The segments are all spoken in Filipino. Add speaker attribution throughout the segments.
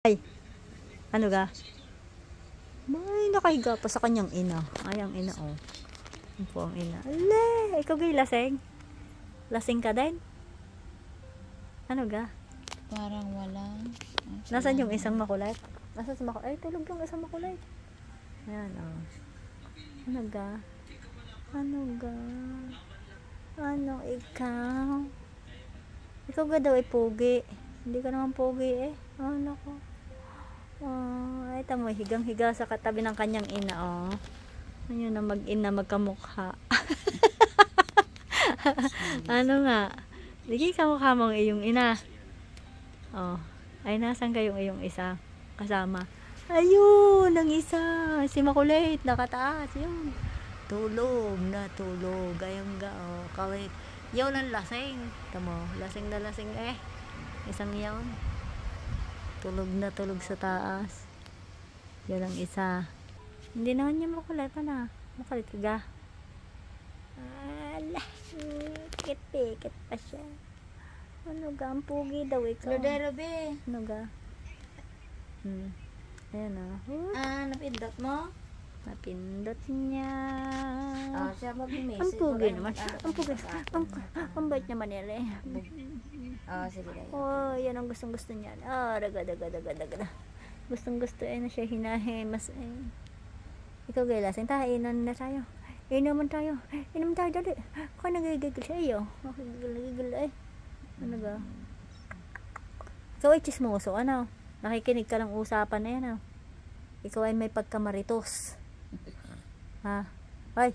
Speaker 1: Ay, ano ga? May nakahiga pa sa kanyang ina. Ay, ang ina, oh. Yan po ang ina. Ale, ikaw gay lasing? Lasing ka din? Ano ga?
Speaker 2: Parang walang.
Speaker 1: Nasaan yung isang makulay? Nasaan sa makulay? Ay, tulog yung isang makulay. Ayan, oh. Ano ga? Ano ga? Ano ikaw? Ikaw ga daw ay pogi. Hindi ka naman pogi eh. Oh, naku. Oh, ay tamo, higang-higa sa katabi ng kanyang ina, oh. Ano na mag-ina magkamukha. Ano nga? Sige, kamukha mong iyong ina. Oh, ay nasan kayong iyong isa kasama? Ayun, ang isa. Si Makulit, nakataas. Yun. Tulog na tulog. Ayun ga, oh. Kaway. Yun ang lasing. Tamo, lasing na lasing eh. Isang yun. Tulog na tulog sa taas. Yan ang isa. Hindi naman niya makulit na. Makulit ka ga? Ala, pikit pa siya. Ano ga? Ang pugi daw ikaw.
Speaker 2: Rodero be.
Speaker 1: Ano ga? Ayan o.
Speaker 2: Napindot mo?
Speaker 1: Napindot niya.
Speaker 2: Siya mag-message.
Speaker 1: Ang pugi naman. Ang pugi. Ang bait naman nila eh.
Speaker 2: Sige tayo.
Speaker 1: Oh, yan ang gustong-gusto niya. Daga. Gustong-gusto na siya hinahin. Mas, ikaw gaylasin tayo. Inom na tayo. Inom tayo, dali. Kaya nagigigil siya iyo. Nagigigil eh. Ano ga? Ikaw ay chismoso, ano? Nakikinig ka ng usapan na yan, ah. Ikaw ay may pagkamaritos. Ha? Ay.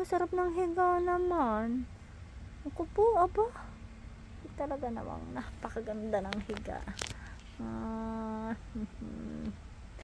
Speaker 1: Sarap ng higa naman. Ako po, aba. Talaga namang napakaganda ng higa.